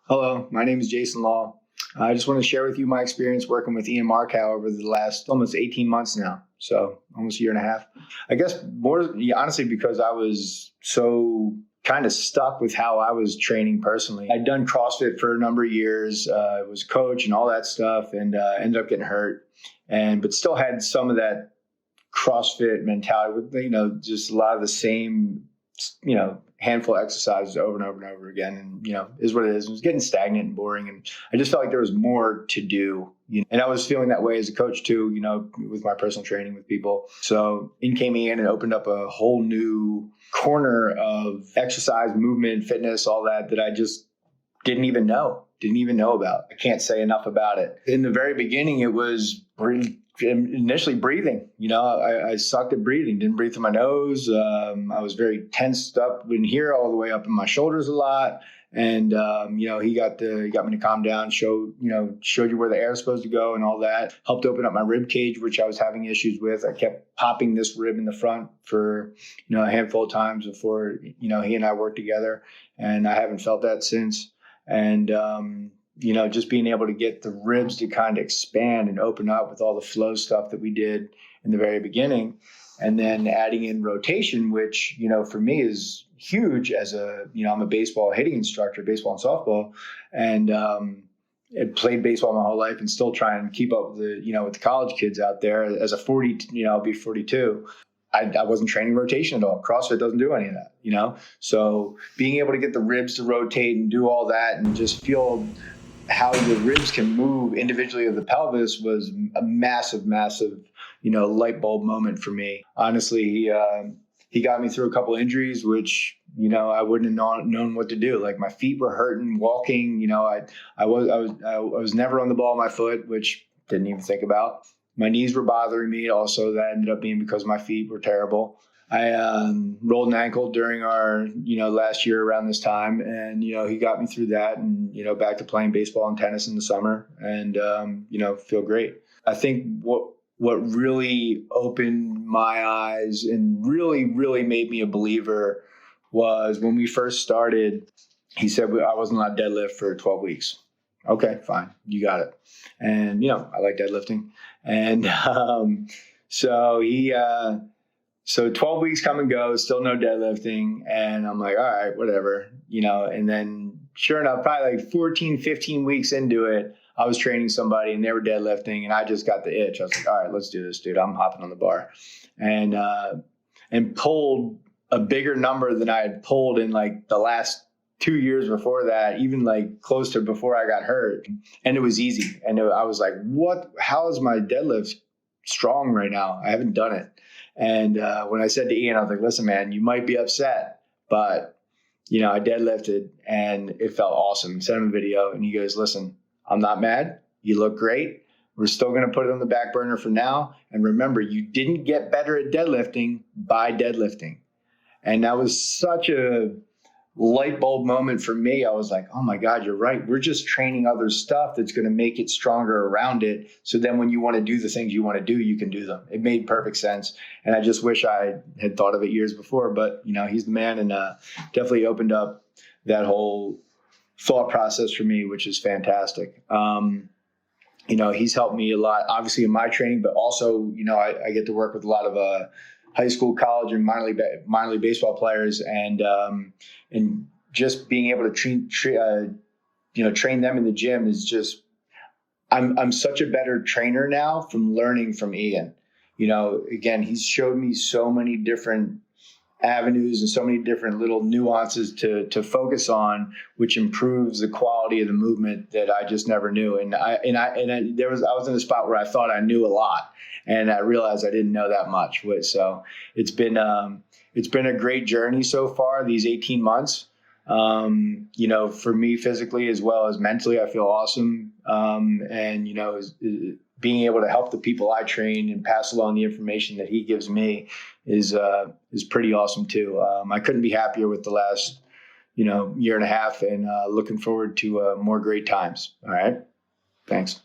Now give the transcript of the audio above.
Hello, my name is Jason Law. I just want to share with you my experience working with Ian Markow over the last almost 18 months now. So almost a year and a half. I guess more honestly because I was so kind of stuck with how I was training personally. I'd done CrossFit for a number of years, was a coach and all that stuff, and ended up getting hurt, but still had some of that CrossFit mentality with, just a lot of the same, handful of exercises over and over and over again. And, is what it is. It was getting stagnant and boring. And I just felt like there was more to do. And I was feeling that way as a coach too, with my personal training with people. So in came Ian and opened up a whole new corner of exercise, movement, fitness, all that I just didn't even know about. I can't say enough about it. In the very beginning, it was initially breathing. I sucked at breathing, didn't breathe through my nose. I was very tensed up in here, all the way up in my shoulders a lot. And, he got me to calm down, showed you where the air is supposed to go and all that. Helped open up my rib cage, which I was having issues with. I kept popping this rib in the front for, a handful of times before, he and I worked together, and I haven't felt that since. And, just being able to get the ribs to kind of expand and open up with all the flow stuff that we did in the very beginning. And then adding in rotation, which, for me is huge as I'm a baseball hitting instructor, baseball and softball. And I played baseball my whole life and still try and keep up with with the college kids out there. As a 40, I'll be 42. I wasn't training rotation at all. CrossFit doesn't do any of that, So being able to get the ribs to rotate and do all that and just feel how the ribs can move individually of the pelvis was a massive, light bulb moment for me. Honestly, he got me through a couple injuries, which, I wouldn't have known what to do. Like my feet were hurting walking. I was never on the ball of my foot, which didn't even think about. My knees were bothering me. Also, that ended up being because my feet were terrible. I rolled an ankle during our, last year around this time, and, he got me through that and, back to playing baseball and tennis in the summer and, feel great. I think what really opened my eyes and really, really made me a believer was when we first started. He said I wasn't allowed to deadlift for 12 weeks. Okay, fine. You got it. And, I like deadlifting. And so 12 weeks come and go, still no deadlifting. And I'm like, all right, whatever, and then sure enough, probably like 14, 15 weeks into it, I was training somebody and they were deadlifting and I just got the itch. I was like, all right, let's do this, dude. I'm hopping on the bar and pulled a bigger number than I had pulled in like the last 2 years before that, even like close to before I got hurt. And it was easy. And I was like, how is my deadlift strong right now? I haven't done it. And when I said to Ian, I was like, listen, man, you might be upset, but, I deadlifted and it felt awesome. Sent him a video and he goes, listen, I'm not mad. You look great. We're still going to put it on the back burner for now. And remember, you didn't get better at deadlifting by deadlifting. And that was such a light bulb moment for me. I was like, oh my God, you're right. We're just training other stuff that's going to make it stronger around it. So then when you want to do the things you want to do, you can do them. It made perfect sense. And I just wish I had thought of it years before, but he's the man and definitely opened up that whole thought process for me, which is fantastic. He's helped me a lot, obviously in my training, but also, I get to work with a lot of high school, college, and minor league baseball players, and just being able to train them in the gym is just. I'm such a better trainer now from learning from Ian. Again, he's showed me so many different avenues and so many different little nuances to focus on, which improves the quality of the movement that I just never knew. And I was in a spot where I thought I knew a lot, and I realized I didn't know that much. So it's been a great journey so far, these 18 months. For me physically as well as mentally, I feel awesome. Being able to help the people I train and pass along the information that he gives me is pretty awesome too. I couldn't be happier with the last, year and a half, and looking forward to more great times. All right. Thanks.